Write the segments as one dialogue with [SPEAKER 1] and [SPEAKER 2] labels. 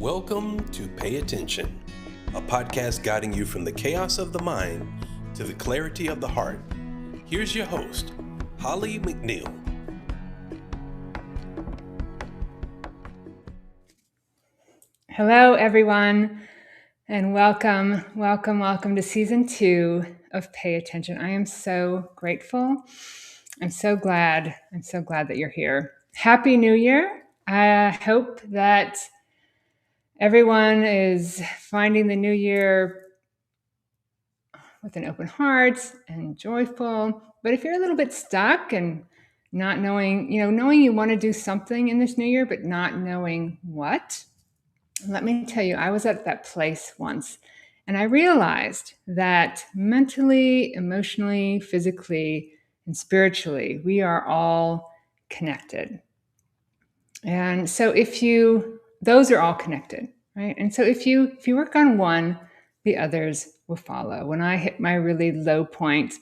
[SPEAKER 1] Welcome to Pay Attention, a podcast guiding you from the chaos of the mind to the clarity of the heart. Here's your host, Holly McNEILL.
[SPEAKER 2] Hello, everyone, and welcome to season 2 of Pay Attention. I am so grateful. I'm so glad that you're here. Happy New Year. I hope that everyone is finding the new year with an open heart and joyful. But if you're a little bit stuck and not knowing you want to do something in this new year, but not knowing what, let me tell you, I was at that place once, and I realized that mentally, emotionally, physically, and spiritually, we are all connected. And so those are all connected, right? And so if you work on one, the others will follow. When I hit my really low point,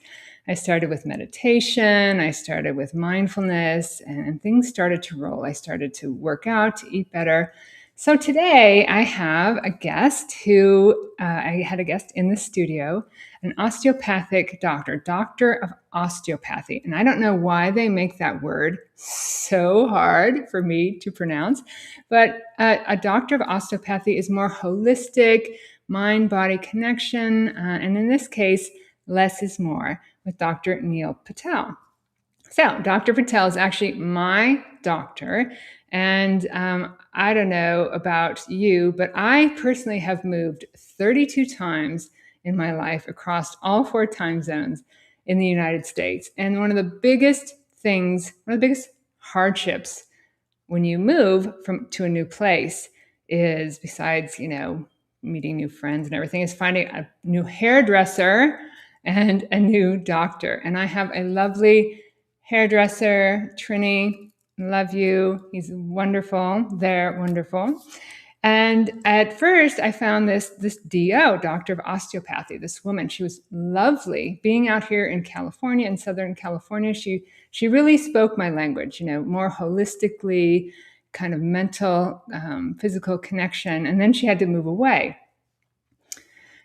[SPEAKER 2] I started with meditation, I started with mindfulness, and things started to roll. I started to work out, to eat better. So today I have a guest I had a guest in the studio, an osteopathic doctor of osteopathy. And I don't know why they make that word so hard for me to pronounce, but a doctor of osteopathy is more holistic, mind-body connection. And in this case, less is more with Dr. Neal Patel. So Dr. Patel is actually my doctor. And I don't know about you, but I personally have moved 32 times in my life across all 4 time zones in the United States. And one of the biggest hardships when you move to a new place is, besides, meeting new friends and everything, is finding a new hairdresser and a new doctor. And I have a lovely hairdresser, Trini. Love you. He's wonderful. They're wonderful. And at first, I found this DO, doctor of osteopathy, this woman. She was lovely. Being out here in California, in Southern California, she really spoke my language, more holistically, kind of mental, physical connection. And then she had to move away.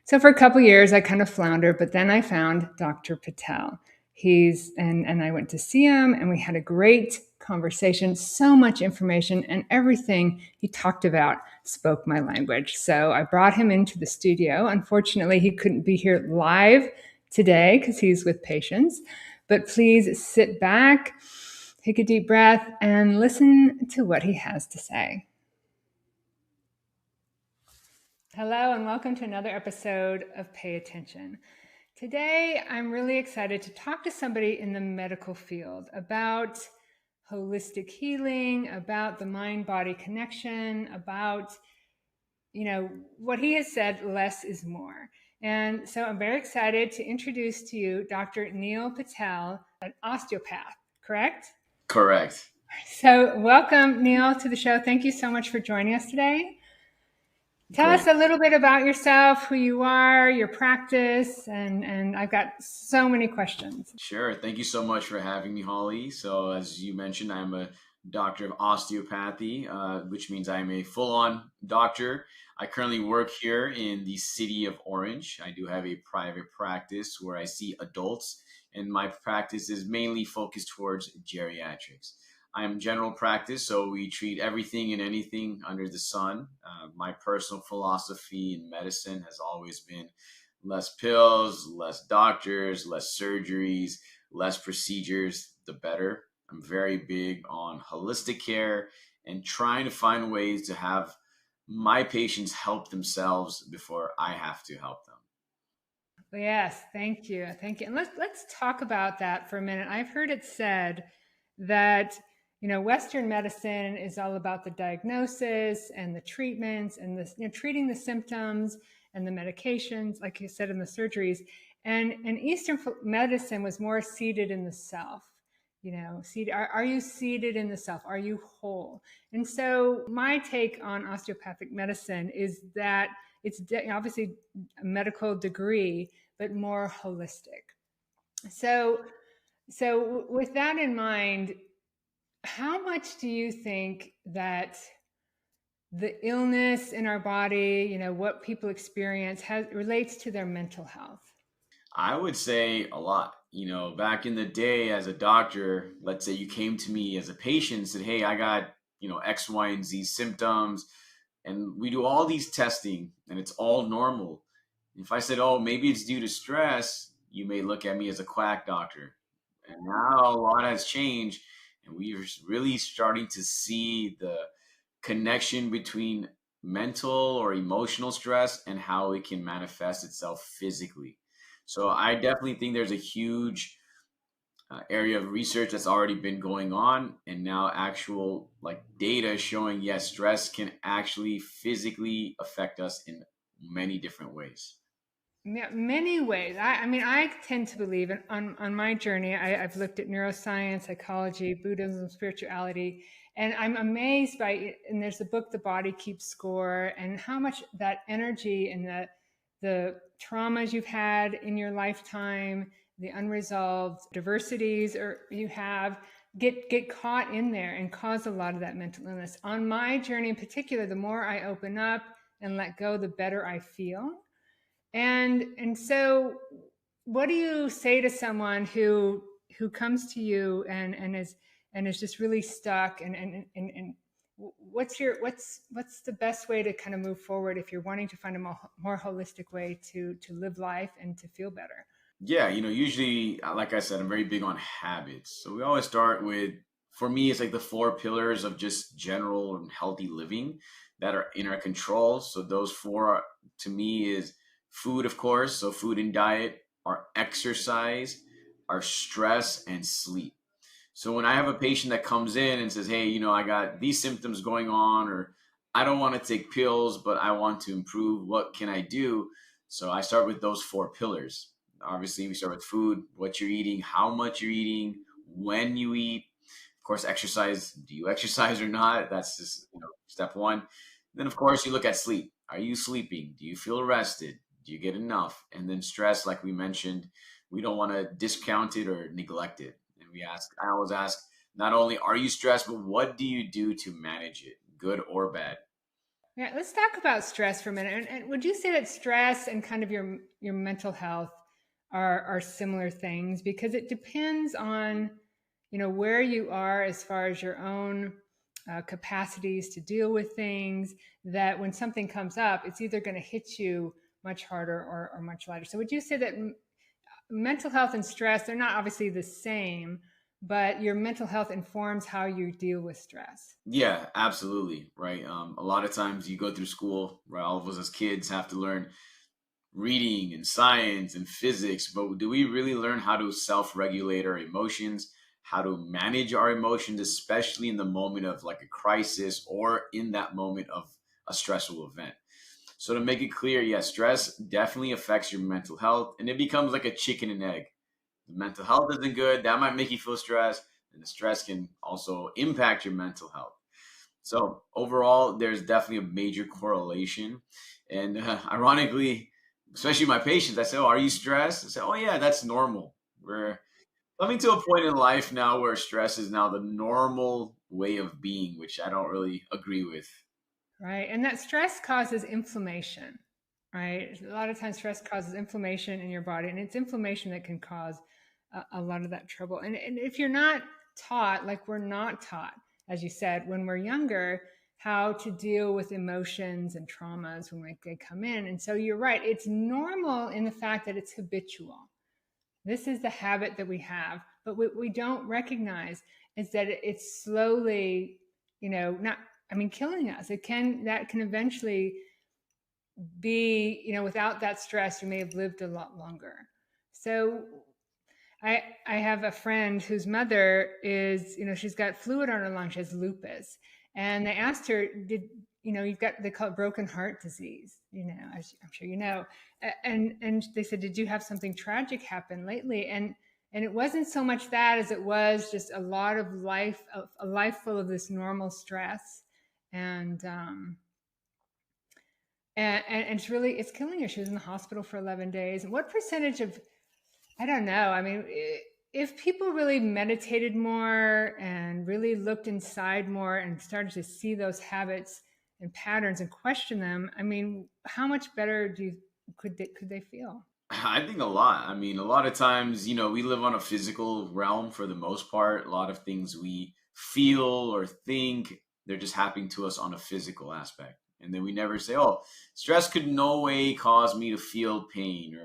[SPEAKER 2] So for a couple of years, I kind of floundered, but then I found Dr. Patel. And I went to see him, and we had a great conversation, so much information, and everything he talked about spoke my language. So I brought him into the studio. Unfortunately, he couldn't be here live today because he's with patients. But please sit back, take a deep breath, and listen to what he has to say. Hello, and welcome to another episode of Pay Attention. Today, I'm really excited to talk to somebody in the medical field about holistic healing, about the mind-body connection, about, what he has said, less is more. And so I'm very excited to introduce to you Dr. Neal Patel, an osteopath, correct?
[SPEAKER 3] Correct.
[SPEAKER 2] So welcome, Neal, to the show. Thank you so much for joining us today. Tell us a little bit about yourself, who you are, your practice, and I've got so many questions.
[SPEAKER 3] Sure. Thank you so much for having me, Holly. So as you mentioned, I'm a doctor of osteopathy, which means I'm a full-on doctor. I currently work here in the city of Orange. I do have a private practice where I see adults, and my practice is mainly focused towards geriatrics. I'm general practice, so we treat everything and anything under the sun. My personal philosophy in medicine has always been less pills, less doctors, less surgeries, less procedures, the better. I'm very big on holistic care and trying to find ways to have my patients help themselves before I have to help them.
[SPEAKER 2] Yes, thank you. And let's talk about that for a minute. I've heard it said that Western medicine is all about the diagnosis and the treatments and treating the symptoms and the medications, like you said, in the surgeries. And Eastern medicine was more seated in the self. Are you seated in the self? Are you whole? And so my take on osteopathic medicine is that it's obviously a medical degree, but more holistic. So with that in mind, how much do you think that the illness in our body, what people experience relates to their mental health?
[SPEAKER 3] I would say a lot. Back in the day as a doctor, let's say you came to me as a patient and said, "Hey, I got, X, Y, and Z symptoms." And we do all these testing and it's all normal. If I said, "Oh, maybe it's due to stress," you may look at me as a quack doctor. And now a lot has changed, and we are really starting to see the connection between mental or emotional stress and how it can manifest itself physically. So I definitely think there's a huge area of research that's already been going on, and now actual like data showing yes, stress can actually physically affect us in many different ways.
[SPEAKER 2] Yeah, many ways. I mean, I tend to believe on my journey, I've looked at neuroscience, psychology, Buddhism, spirituality, and I'm amazed by it. And there's a book, The Body Keeps Score, and how much that energy and the traumas you've had in your lifetime, the unresolved diversities or you have get caught in there and cause a lot of that mental illness. On my journey in particular, the more I open up and let go, the better I feel. And so what do you say to someone who comes to you and is just really stuck and what's the best way to kind of move forward if you're wanting to find a more holistic way to live life and to feel better?
[SPEAKER 3] Yeah, usually, like I said, I'm very big on habits. So we always start with, for me, it's like the four pillars of just general and healthy living that are in our control. So those four to me is food, of course. So food and diet, our exercise, our stress, and sleep. So when I have a patient that comes in and says, "Hey, I got these symptoms going on, or I don't want to take pills, but I want to improve. What can I do?" So I start with those four pillars. Obviously, we start with food, what you're eating, how much you're eating, when you eat. Of course, exercise. Do you exercise or not? That's just, step one. Then, of course, you look at sleep. Are you sleeping? Do you feel rested? Do you get enough? And then stress, like we mentioned, we don't want to discount it or neglect it. And I always ask, not only are you stressed, but what do you do to manage it, good or bad?
[SPEAKER 2] Yeah, let's talk about stress for a minute. And would you say that stress and kind of your mental health are similar things? Because it depends on, where you are as far as your own capacities to deal with things, that when something comes up, it's either going to hit you much harder or much lighter. So would you say that mental health and stress, they're not obviously the same, but your mental health informs how you deal with stress?
[SPEAKER 3] Yeah, absolutely. Right. A lot of times you go through school, right? All of us as kids have to learn reading and science and physics, but do we really learn how to self regulate our emotions, how to manage our emotions, especially in the moment of like a crisis or in that moment of a stressful event? So, to make it clear, yes, stress definitely affects your mental health, and it becomes like a chicken and egg. The mental health isn't good, that might make you feel stressed, and the stress can also impact your mental health. So overall, there's definitely a major correlation. And ironically, especially my patients, I say, "Oh, are you stressed?" I say, "Oh, yeah, that's normal." We're coming to a point in life now where stress is now the normal way of being, which I don't really agree with.
[SPEAKER 2] Right. And that stress causes inflammation, right? A lot of times stress causes inflammation in your body, and it's inflammation that can cause a lot of that trouble. And if you're not taught, like we're not taught, as you said, when we're younger, how to deal with emotions and traumas when they come in. And so you're right. It's normal in the fact that it's habitual. This is the habit that we have. But what we don't recognize is that it's slowly, not, I mean, killing us. That can eventually be, without that stress, you may have lived a lot longer. So I have a friend whose mother is, she's got fluid on her lung. She has lupus. And they asked her, they call it broken heart disease, as I'm sure you know. And they said, did you have something tragic happen lately? And it wasn't so much that as it was just a lot of life, a life full of this normal stress. And it's killing her. She was in the hospital for 11 days. And what percentage of, I don't know. I mean, if people really meditated more and really looked inside more and started to see those habits and patterns and question them, I mean, how much better could they feel?
[SPEAKER 3] I think a lot. I mean, a lot of times, we live on a physical realm for the most part. A lot of things we feel or think, they're just happening to us on a physical aspect. And then we never say, "Oh, stress could no way cause me to feel pain,"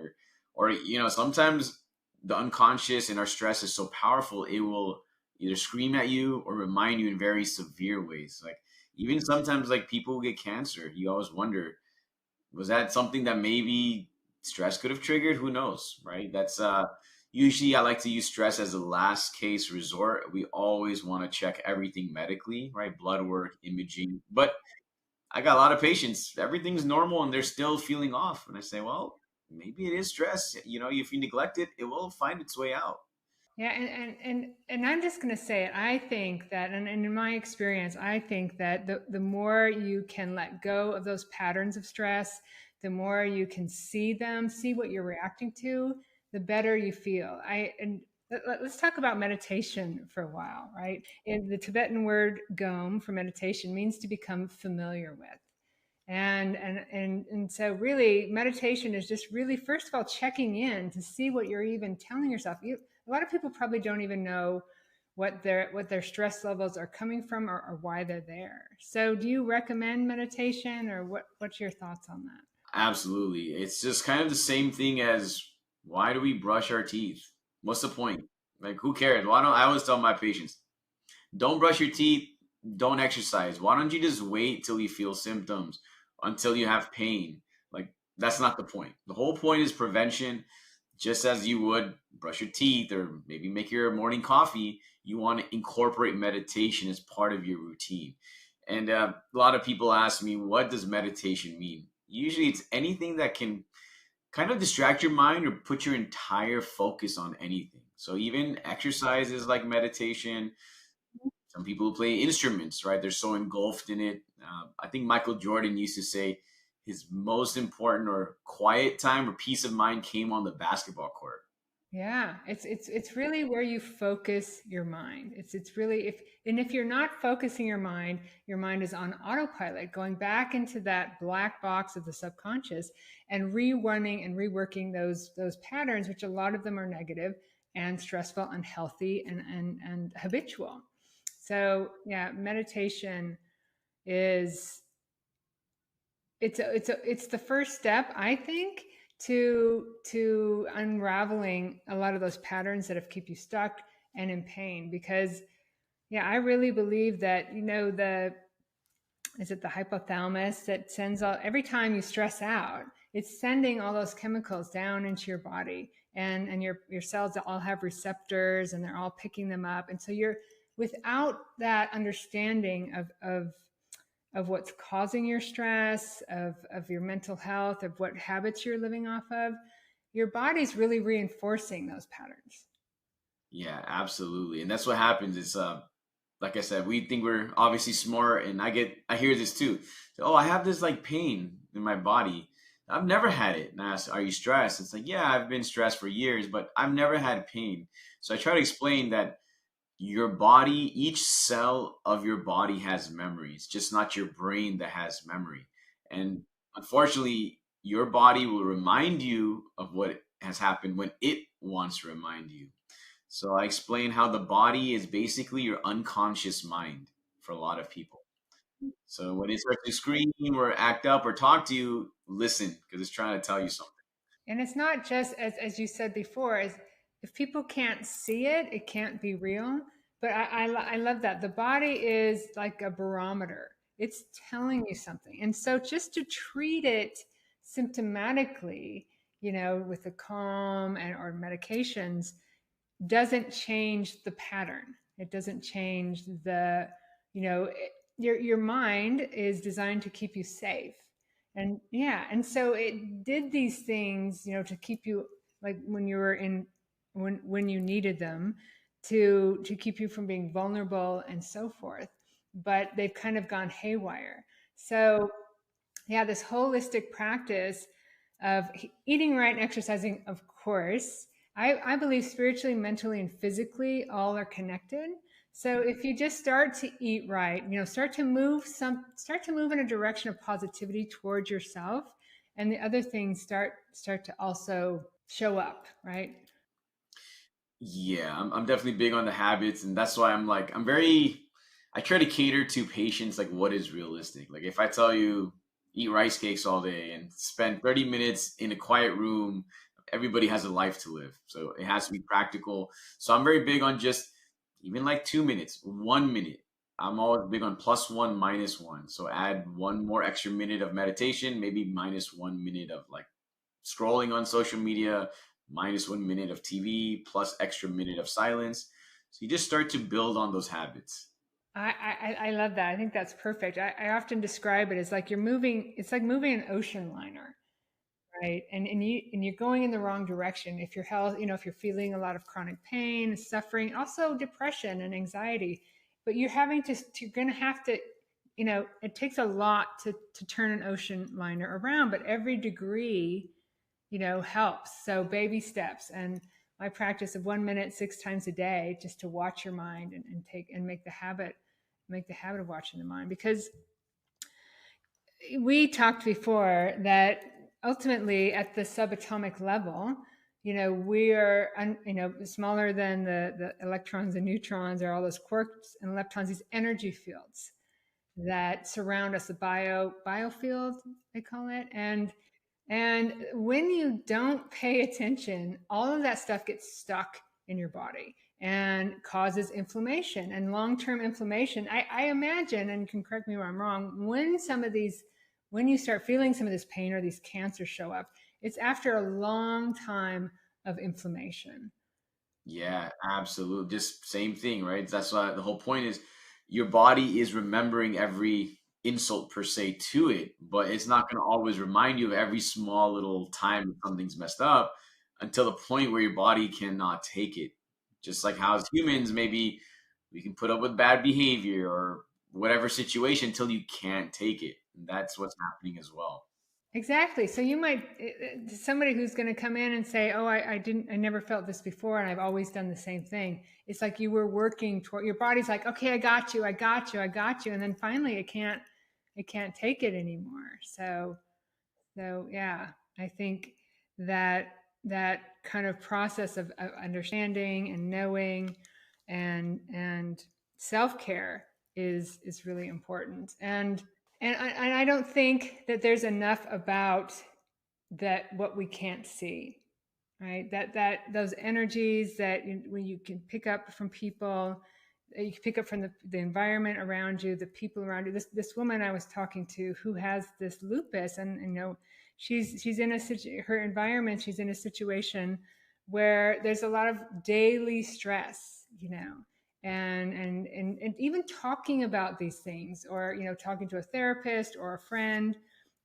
[SPEAKER 3] or sometimes the unconscious and our stress is so powerful, it will either scream at you or remind you in very severe ways. Like even sometimes like people who get cancer, you always wonder, was that something that maybe stress could have triggered? Who knows, right? That's usually I like to use stress as a last case resort. We always want to check everything medically, right? Blood work, imaging. But I got a lot of patients, everything's normal and they're still feeling off. And I say, well, maybe it is stress. If you neglect it, it will find its way out.
[SPEAKER 2] Yeah, and I'm just going to say it. I think that, and in my experience, I think that the more you can let go of those patterns of stress, the more you can see them, see what you're reacting to, the better you feel. Let's talk about meditation for a while, right? And the Tibetan word gom for meditation means to become familiar with. And so really meditation is just really, first of all, checking in to see what you're even telling yourself. A lot of people probably don't even know what their stress levels are coming from, or why they're there. So do you recommend meditation, or what's your thoughts on that?
[SPEAKER 3] Absolutely. It's just kind of the same thing as, why do we brush our teeth? What's the point? Like, who cares? Why don't I always tell my patients, don't brush your teeth, don't exercise. Why don't you just wait till you feel symptoms, until you have pain? Like, that's not the point. The whole point is prevention. Just as you would brush your teeth or maybe make your morning coffee, you want to incorporate meditation as part of your routine. And a lot of people ask me, what does meditation mean? Usually it's anything that can kind of distract your mind or put your entire focus on anything. So even exercise is like meditation. Some people play instruments, right? They're so engulfed in it. I think Michael Jordan used to say his most important or quiet time or peace of mind came on the basketball court.
[SPEAKER 2] Yeah, it's really where you focus your mind. It's really, if you're not focusing your mind is on autopilot, going back into that black box of the subconscious and rerunning and reworking those patterns, which a lot of them are negative and stressful, unhealthy, and habitual. So yeah, meditation is it's the first step, I think, to unraveling a lot of those patterns that have keep you stuck and in pain. Because yeah, I really believe that, the is it the hypothalamus that sends all, every time you stress out, it's sending all those chemicals down into your body, and your cells all have receptors and they're all picking them up. And so you're, without that understanding of what's causing your stress, of your mental health, of what habits you're living off of, your body's really reinforcing those patterns.
[SPEAKER 3] Yeah, absolutely. And that's what happens. It's like I said, we think we're obviously smart, and I hear this too. So, oh, I have this like pain in my body. I've never had it. And I ask, are you stressed? It's like, yeah, I've been stressed for years, but I've never had pain. So I try to explain that your body, each cell of your body has memory. It's just not your brain that has memory. And unfortunately, your body will remind you of what has happened when it wants to remind you. So I explain how the body is basically your unconscious mind for a lot of people. So when it starts to scream or act up or talk to you, listen, because it's trying to tell you something.
[SPEAKER 2] And it's not just, as you said before, as if people can't see it, it can't be real. But I love that. The body is like a barometer. It's telling you something. And so just to treat it symptomatically, with the calm and or medications, doesn't change the pattern. It doesn't change your mind is designed to keep you safe. And yeah, and so it did these things, to keep you, like when you were in, when you needed them, to keep you from being vulnerable and so forth. But they've kind of gone haywire. So yeah, this holistic practice of eating right and exercising, of course. I believe spiritually, mentally, and physically all are connected. So if you just start to eat right, start to move in a direction of positivity towards yourself, and the other things start to also show up, right?
[SPEAKER 3] Yeah, I'm definitely big on the habits, and that's why I try to cater to patients like what is realistic. Like if I tell you eat rice cakes all day and spend 30 minutes in a quiet room, everybody has a life to live. So it has to be practical. So I'm very big on just even like 2 minutes, 1 minute. I'm always big on plus one, minus one. So add one more extra minute of meditation, maybe minus 1 minute of like scrolling on social media, minus 1 minute of TV, plus extra minute of silence. So you just start to build on those habits.
[SPEAKER 2] I love that. I think that's perfect. I often describe it as like it's like moving an ocean liner, right? And you're going in the wrong direction. If your health, if you're feeling a lot of chronic pain, suffering, also depression and anxiety, but you're going to have to, it takes a lot to turn an ocean liner around, but every degree, helps. So baby steps. And my practice of 1 minute, 6 times a day, just to watch your mind and make the habit of watching the mind. Because we talked before that ultimately at the subatomic level, we are, smaller than the electrons and neutrons, or all those quarks and leptons, these energy fields that surround us, the biofield, they call it. And when you don't pay attention, all of that stuff gets stuck in your body and causes inflammation and long-term inflammation. I imagine, and you can correct me where I'm wrong, when you start feeling some of this pain or these cancers show up, it's after a long time of inflammation.
[SPEAKER 3] Yeah, absolutely. Just same thing, right? That's why the whole point is your body is remembering every insult per se to it, but it's not going to always remind you of every small little time that something's messed up until the point where your body cannot take it. Just like how as humans, maybe we can put up with bad behavior or whatever situation until you can't take it. And that's what's happening as well.
[SPEAKER 2] Exactly. So you might, somebody who's going to come in and say, "Oh, I never felt this before, and I've always done the same thing." It's like you were working toward, your body's like, "Okay, I got you, I got you, I got you," and then finally it can't take it anymore. So yeah, I think that that kind of process of understanding and knowing and self care is really important. And I don't think that there's enough about that what we can't see, right? That those energies that when you can pick up from people, you can pick up from the environment around you, the people around you. This woman I was talking to who has this lupus, and she's in her environment. She's in a situation where there's a lot of daily stress, and even talking about these things, or talking to a therapist or a friend,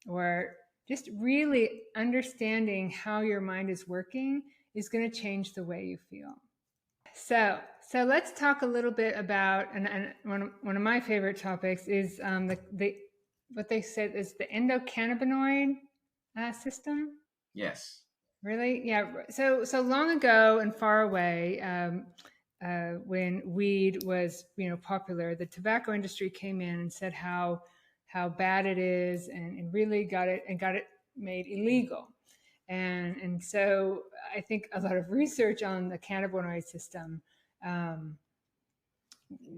[SPEAKER 2] or just really understanding how your mind is working is going to change the way you feel. So let's talk a little bit about, and one of my favorite topics is the what they said is the endocannabinoid system.
[SPEAKER 3] Yes.
[SPEAKER 2] Really? Yeah. So long ago and far away, when weed was popular, the tobacco industry came in and said how bad it is, and really got it made illegal. And so I think a lot of research on the cannabinoid system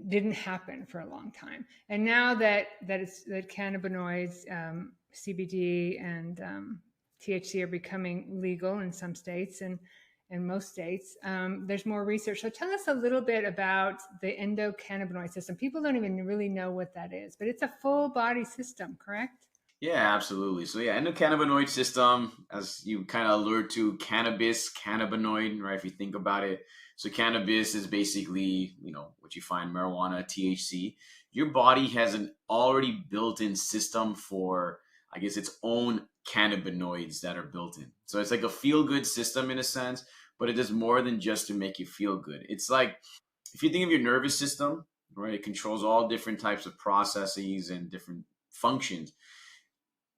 [SPEAKER 2] didn't happen for a long time. And now that cannabinoids, CBD and THC are becoming legal in some states and most states, there's more research. So tell us a little bit about the endocannabinoid system. People don't even really know what that is, but it's a full body system, correct?
[SPEAKER 3] Yeah, absolutely. So yeah, endocannabinoid system, as you kind of allude to, cannabis, cannabinoid, right? If you think about it, so cannabis is basically, what you find marijuana, THC. Your body has an already built-in system for, I guess, its own cannabinoids that are built in. So it's like a feel-good system in a sense, but it does more than just to make you feel good. It's like if you think of your nervous system, right? It controls all different types of processes and different functions.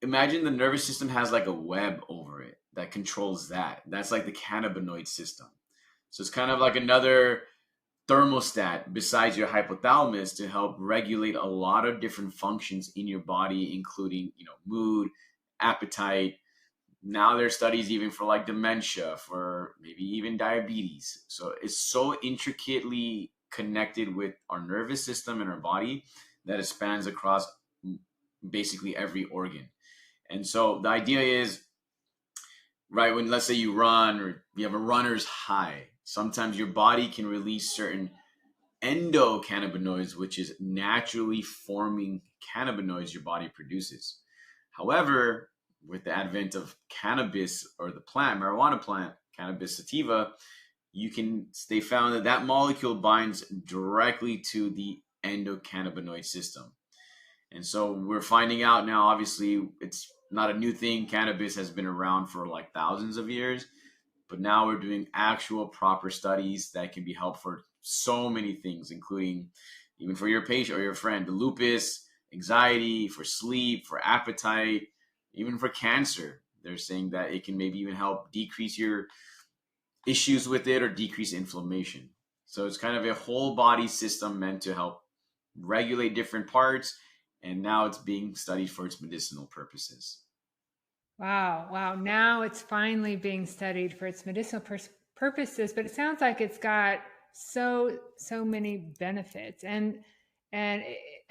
[SPEAKER 3] Imagine the nervous system has like a web over it that controls that. That's like the cannabinoid system. So it's kind of like another thermostat besides your hypothalamus to help regulate a lot of different functions in your body, including, mood, appetite. Now there's studies even for like dementia, for maybe even diabetes. So it's so intricately connected with our nervous system and our body that it spans across basically every organ. And so the idea is, right, when let's say you run or you have a runner's high, sometimes your body can release certain endocannabinoids, which is naturally forming cannabinoids your body produces. However, with the advent of cannabis, or the plant, marijuana plant, cannabis sativa, they found that molecule binds directly to the endocannabinoid system. And so we're finding out now, obviously, it's not a new thing. Cannabis has been around for like thousands of years, but now we're doing actual proper studies that can be helpful for so many things, including even for your patient or your friend, the lupus, anxiety, for sleep, for appetite, even for cancer. They're saying that it can maybe even help decrease your issues with it or decrease inflammation. So it's kind of a whole body system meant to help regulate different parts. And now it's being studied for its medicinal purposes.
[SPEAKER 2] Wow. Now it's finally being studied for its medicinal purposes, but it sounds like it's got so many benefits. And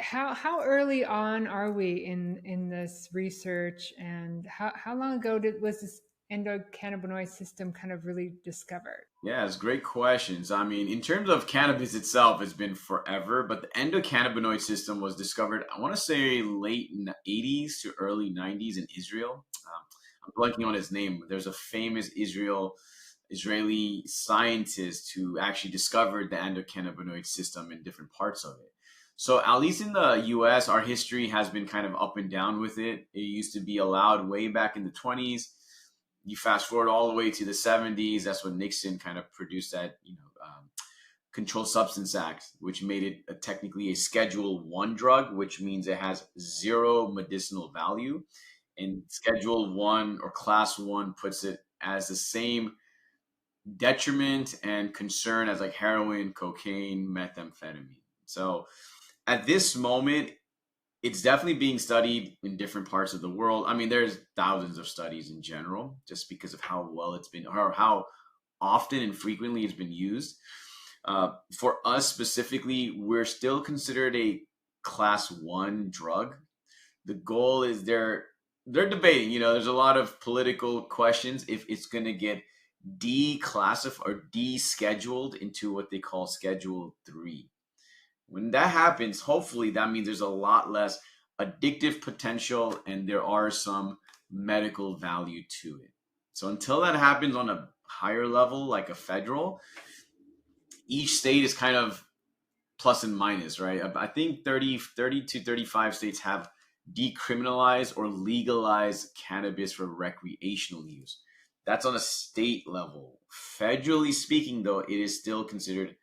[SPEAKER 2] how early on are we in this research, and how long ago was this endocannabinoid system kind of really discovered?
[SPEAKER 3] Yeah, it's great questions. I mean, in terms of cannabis itself, it's been forever, but the endocannabinoid system was discovered, I want to say late 80s to early 90s in Israel. I'm blanking on his name. There's a famous Israeli scientist who actually discovered the endocannabinoid system in different parts of it. So at least in the US, our history has been kind of up and down with it. It used to be allowed way back in the 20s. You fast forward all the way to the 70s. That's when Nixon kind of produced that, Controlled Substance Act, which made it technically a Schedule 1 drug, which means it has zero medicinal value. And Schedule 1 or Class 1 puts it as the same detriment and concern as like heroin, cocaine, methamphetamine. So at this moment, it's definitely being studied in different parts of the world. I mean, there's thousands of studies in general, just because of how well it's been, or how often and frequently it's been used. For us specifically, we're still considered a Class 1 drug. The goal is they're debating. There's a lot of political questions if it's going to get declassified or descheduled into what they call Schedule 3. When that happens, hopefully that means there's a lot less addictive potential and there are some medical value to it. So until that happens on a higher level, like a federal, each state is kind of plus and minus, right? I think 30 to 35 states have decriminalized or legalized cannabis for recreational use. That's on a state level. Federally speaking, though, it is still considered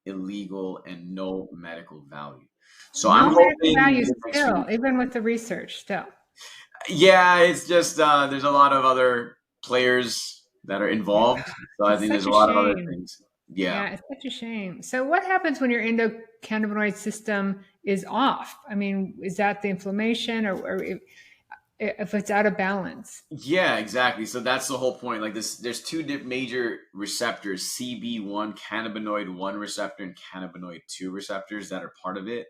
[SPEAKER 3] illegal and no medical value. So
[SPEAKER 2] no
[SPEAKER 3] I'm
[SPEAKER 2] medical
[SPEAKER 3] hoping
[SPEAKER 2] value still, even with the research still.
[SPEAKER 3] Yeah, it's just there's a lot of other players that are involved. So I
[SPEAKER 2] It's
[SPEAKER 3] think there's
[SPEAKER 2] such
[SPEAKER 3] a
[SPEAKER 2] a
[SPEAKER 3] lot of other
[SPEAKER 2] shame.
[SPEAKER 3] things. Yeah.
[SPEAKER 2] It's such a shame. So what happens when your endocannabinoid system is off? I mean, is that the inflammation, or if it's out of balance?
[SPEAKER 3] Yeah, exactly. So that's the whole point. Like this, there's two major receptors: CB1, cannabinoid 1 receptor, and cannabinoid 2 receptors that are part of it.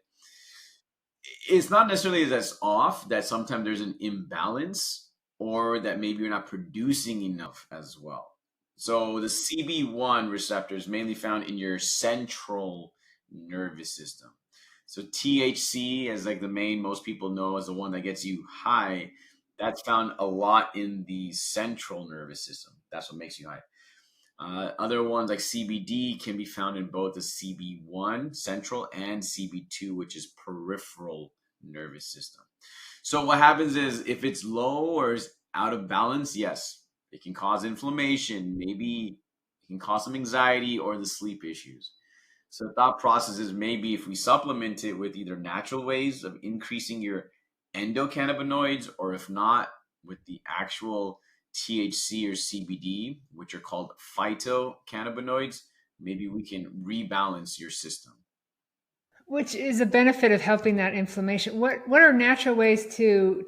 [SPEAKER 3] It's not necessarily that's off, that sometimes there's an imbalance, or that maybe you're not producing enough as well. So the CB1 receptor is mainly found in your central nervous system. So THC, as like the main most people know as the one that gets you high, that's found a lot in the central nervous system. That's what makes you high. Other ones like CBD can be found in both the CB1 central and CB2, which is peripheral nervous system. So what happens is if it's low or is out of balance, yes, it can cause inflammation. Maybe it can cause some anxiety or the sleep issues. So the thought process is maybe if we supplement it with either natural ways of increasing your endocannabinoids, or if not, with the actual THC or CBD, which are called phytocannabinoids, maybe we can rebalance your system.
[SPEAKER 2] Which is a benefit of helping that inflammation. What are natural ways to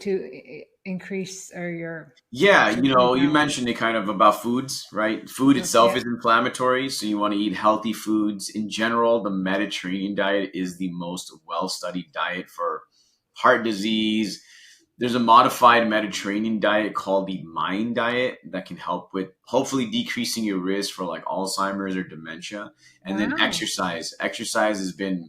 [SPEAKER 2] increase or your
[SPEAKER 3] Yeah,
[SPEAKER 2] to
[SPEAKER 3] you
[SPEAKER 2] rebalance?
[SPEAKER 3] mentioned it kind of about foods, right? Food itself
[SPEAKER 2] Yeah.
[SPEAKER 3] is inflammatory, so you want to eat healthy foods. In general, the Mediterranean diet is the most well-studied diet for heart disease. There's a modified Mediterranean diet called the MIND diet that can help with hopefully decreasing your risk for like Alzheimer's or dementia. And then
[SPEAKER 2] Wow.
[SPEAKER 3] exercise. Exercise has been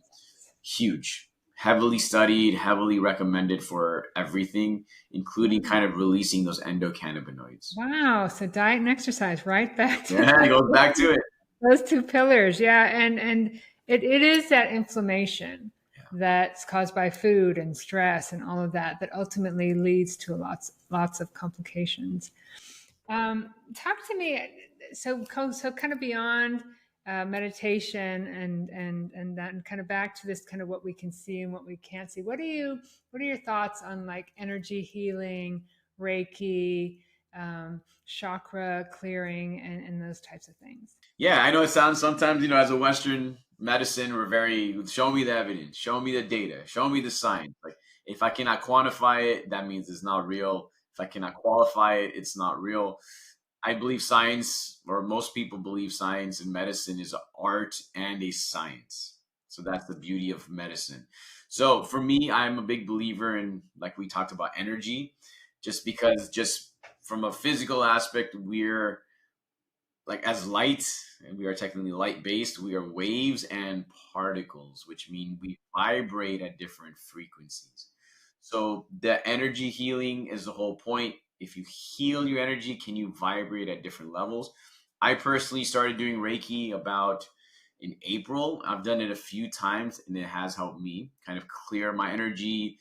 [SPEAKER 3] huge, heavily studied, heavily recommended for everything, including kind of releasing those endocannabinoids.
[SPEAKER 2] Wow. So diet and exercise, right back to
[SPEAKER 3] Yeah, it goes back to it.
[SPEAKER 2] those two pillars. Yeah. And it is that inflammation
[SPEAKER 3] Yeah.
[SPEAKER 2] that's caused by food and stress and all of that that ultimately leads to lots of complications. Talk to me. So kind of beyond meditation and that, and kind of back to this kind of what we can see and what we can't see. What are your thoughts on like energy healing, Reiki, chakra clearing, and those types of things?
[SPEAKER 3] Yeah, I know it sounds sometimes, as a Western medicine, we're very show me the evidence, show me the data, show me the science. Like if I cannot quantify it, that means it's not real. If I cannot qualify it, it's not real. I believe science, or most people believe science and medicine is an art and a science. So that's the beauty of medicine. So for me, I'm a big believer in, like we talked about, energy, just because, just from a physical aspect, we're like as light, and we are technically light based, we are waves and particles, which mean we vibrate at different frequencies. So the energy healing is the whole point. If you heal your energy, can you vibrate at different levels? I personally started doing Reiki about in April. I've done it a few times and it has helped me kind of clear my energy,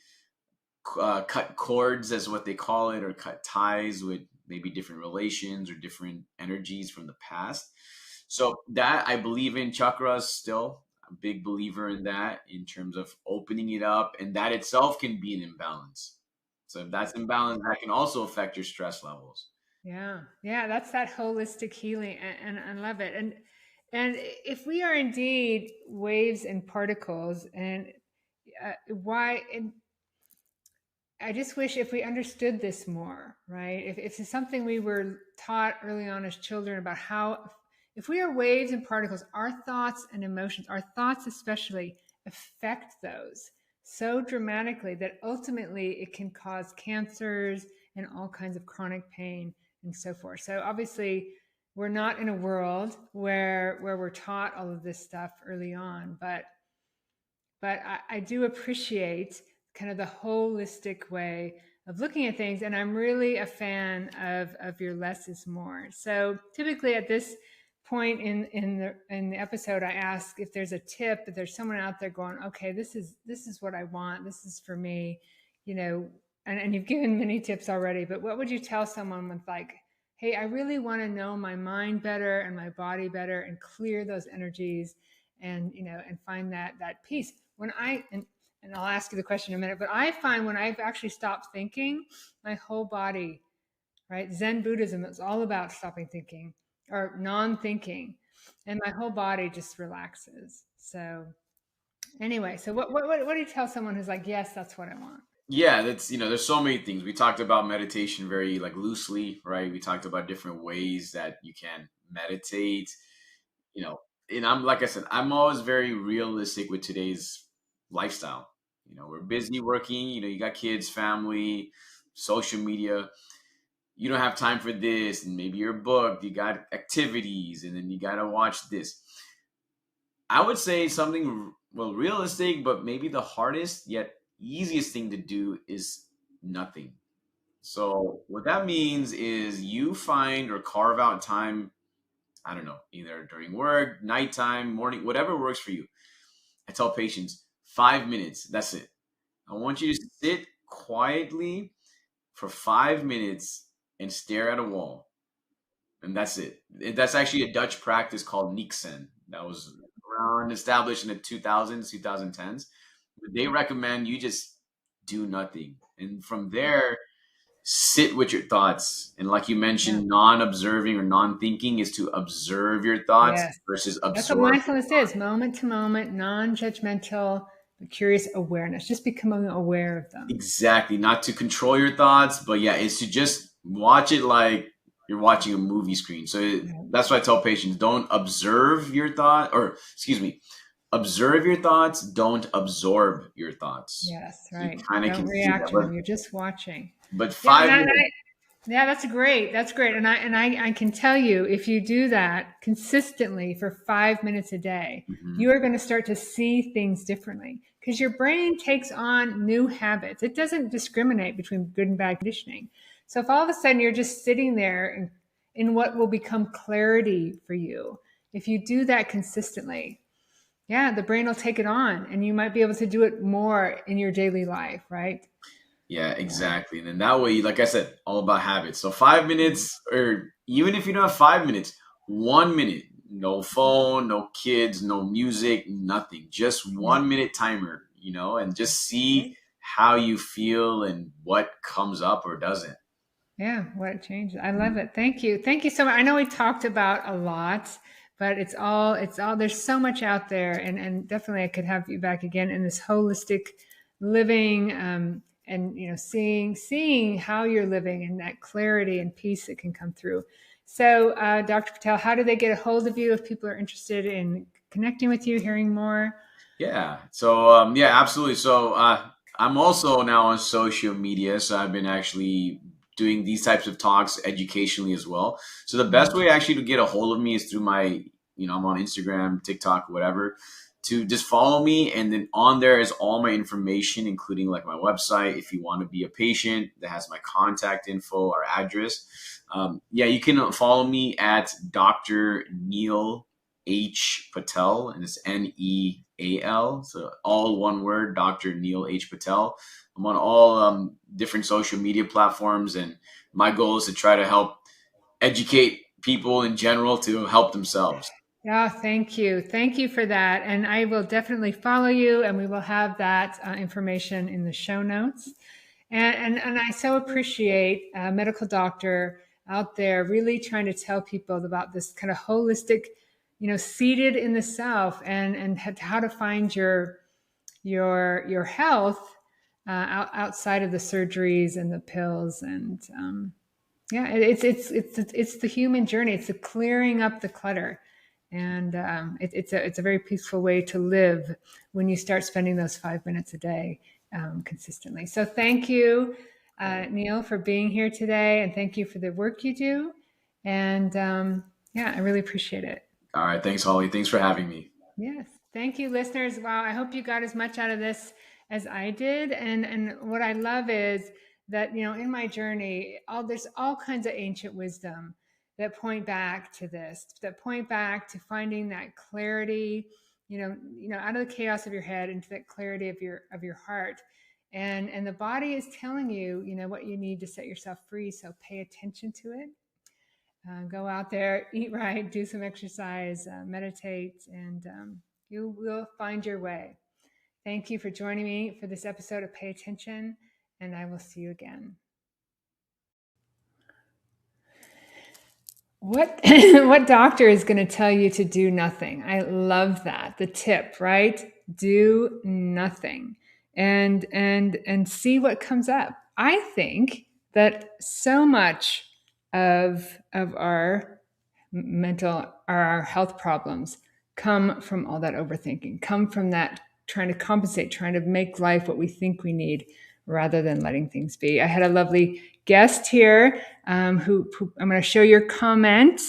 [SPEAKER 3] cut cords, as what they call it, or cut ties with maybe different relations or different energies from the past. So that I believe in chakras still. A big believer in that in terms of opening it up, and that itself can be an imbalance. So if that's imbalance, that can also affect your stress levels.
[SPEAKER 2] Yeah, yeah, that's that holistic healing, and I love it. And if we are indeed waves and particles, and why? And I just wish if we understood this more, right? If it's something we were taught early on as children about how, if we are waves and particles, our thoughts and emotions, our thoughts especially, affect those so dramatically that ultimately it can cause cancers and all kinds of chronic pain and so forth. So obviously, we're not in a world where we're taught all of this stuff early on, but I do appreciate kind of the holistic way of looking at things. And I'm really a fan of your less is more. So typically at this point in the episode, I ask if there's a tip, if there's someone out there going, okay, this is what I want. This is for me, and you've given many tips already, but what would you tell someone with like, hey, I really want to know my mind better and my body better and clear those energies and find that peace when and I'll ask you the question in a minute, but I find when I've actually stopped thinking, my whole body, right? Zen Buddhism is all about stopping thinking or non-thinking, and my whole body just relaxes. So anyway, so what do you tell someone who's like, yes, that's what I want?
[SPEAKER 3] Yeah, that's there's so many things. We talked about meditation very like loosely, right? We talked about different ways that you can meditate, you know, and I'm like I said, I'm always very realistic with today's lifestyle. We're busy working, you got kids, family, social media. You don't have time for this, and maybe you're booked, you got activities, and then you got to watch this. I would say something, well, realistic, but maybe the hardest yet easiest thing to do is nothing. So, what that means is you find or carve out time, I don't know, either during work, nighttime, morning, whatever works for you. I tell patients 5 minutes, that's it. I want you to sit quietly for 5 minutes and stare at a wall. And that's it. That's actually a Dutch practice called Niksen that was around established in the 2000s, 2010s. They recommend you just do nothing. And from there, sit with your thoughts. And like you mentioned, non-observing or non-thinking is to observe your thoughts
[SPEAKER 2] Yes.
[SPEAKER 3] versus
[SPEAKER 2] That's what
[SPEAKER 3] absorb.
[SPEAKER 2] mindfulness is, moment to moment, non-judgmental, but curious awareness, just becoming aware of them.
[SPEAKER 3] Exactly. Not to control your thoughts, but yeah, it's to just watch it like you're watching a movie screen. So that's why I tell patients, don't observe your thought, or excuse me, observe your thoughts, don't absorb your thoughts.
[SPEAKER 2] Yes,
[SPEAKER 3] You
[SPEAKER 2] right.
[SPEAKER 3] kind of
[SPEAKER 2] Don't
[SPEAKER 3] can see
[SPEAKER 2] react
[SPEAKER 3] that.
[SPEAKER 2] to them. You're just watching.
[SPEAKER 3] But
[SPEAKER 2] Yeah,
[SPEAKER 3] 5 minutes.
[SPEAKER 2] yeah, that's great. That's great. And I can tell you, if you do that consistently for 5 minutes a day,
[SPEAKER 3] Mhm.
[SPEAKER 2] you are going to start to see things differently because your brain takes on new habits. It doesn't discriminate between good and bad conditioning. So if all of a sudden you're just sitting there in what will become clarity for you, if you do that consistently, yeah, the brain will take it on and you might be able to do it more in your daily life, right?
[SPEAKER 3] Yeah, exactly. And then that way, like I said, all about habits. So 5 minutes, or even if you don't have 5 minutes, 1 minute, no phone, no kids, no music, nothing. Just
[SPEAKER 2] Yeah.
[SPEAKER 3] 1 minute timer, and just see how you feel and what comes up or doesn't.
[SPEAKER 2] Yeah, what changes. I love it. Thank you. Thank you so much. I know we talked about a lot, but it's all there's so much out there, and definitely I could have you back again in this holistic living, and seeing how you're living and that clarity and peace that can come through. So Dr. Patel, how do they get a hold of you if people are interested in connecting with you, hearing more?
[SPEAKER 3] Yeah. So yeah, absolutely. So I'm also now on social media, so I've been actually doing these types of talks educationally as well. So the best way actually to get a hold of me is through my, I'm on Instagram, TikTok, whatever. To just follow me, and then on there is all my information, including like my website. If you want to be a patient, that has my contact info or address. Yeah, you can follow me at Dr. Neal H. Patel, and it's Neal. So all one word, Dr. Neal H. Patel. I'm on all different social media platforms, and my goal is to try to help educate people in general to help themselves.
[SPEAKER 2] Yeah, thank you. Thank you for that. And I will definitely follow you, and we will have that information in the show notes. And I so appreciate a medical doctor out there really trying to tell people about this kind of holistic, seated in the self, and how to find your health outside of the surgeries and the pills. And yeah, it's the human journey. It's the clearing up the clutter, and it's a very peaceful way to live when you start spending those 5 minutes a day consistently. So thank you, Neal, for being here today, and thank you for the work you do. And yeah, I really appreciate it.
[SPEAKER 3] All right. Thanks, Holly. Thanks for having me.
[SPEAKER 2] Yes. Thank you, listeners. Wow. I hope you got as much out of this as I did. And what I love is that, in my journey, there's all kinds of ancient wisdom that point back to this, that point back to finding that clarity, out of the chaos of your head into that clarity of your heart. And the body is telling you, what you need to set yourself free. So pay attention to it. Go out there, eat right, do some exercise, meditate, and you will find your way. Thank you for joining me for this episode of Pay Attention, and I will see you again. What what doctor is going to tell you to do nothing? I love that. The tip, right? Do nothing and see what comes up. I think that so much of our mental or our health problems come from all that overthinking, come from that trying to compensate, trying to make life what we think we need rather than letting things be. I had a lovely guest here who I'm going to show your comment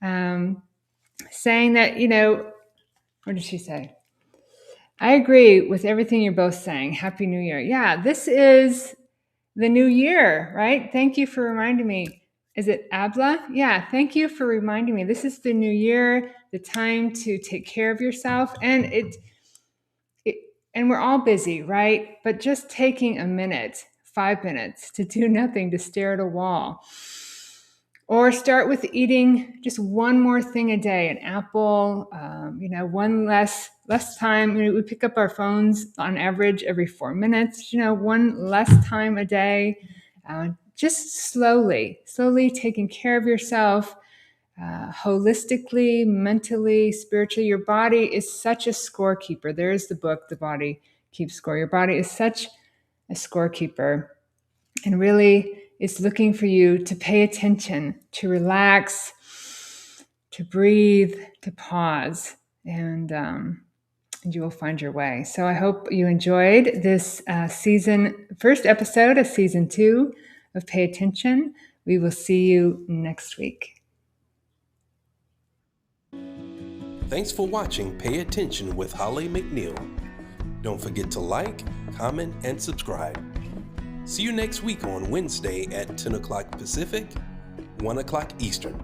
[SPEAKER 2] saying that, what did she say? I agree with everything you're both saying. Happy New Year. Yeah, this is the new year, right? Thank you for reminding me. Is it Abla? Yeah, thank you for reminding me. This is the new year, the time to take care of yourself. And and we're all busy, right? But just taking a minute, 5 minutes to do nothing, to stare at a wall. Or start with eating just one more thing a day, an apple, one less time. We pick up our phones on average every 4 minutes, one less time a day. just slowly taking care of yourself, holistically, mentally, spiritually. Your body is such a scorekeeper. There is the book, The Body Keeps Score. Your body is such a scorekeeper, and really is looking for you to pay attention, to relax, to breathe, to pause, and you will find your way. So I hope you enjoyed this first episode of season 2 of Pay Attention. We will see you next week.
[SPEAKER 1] Thanks for watching Pay Attention with Holly McNEILL. Don't forget to like, comment, and subscribe. See you next week on Wednesday at 10 o'clock Pacific, 1 o'clock Eastern.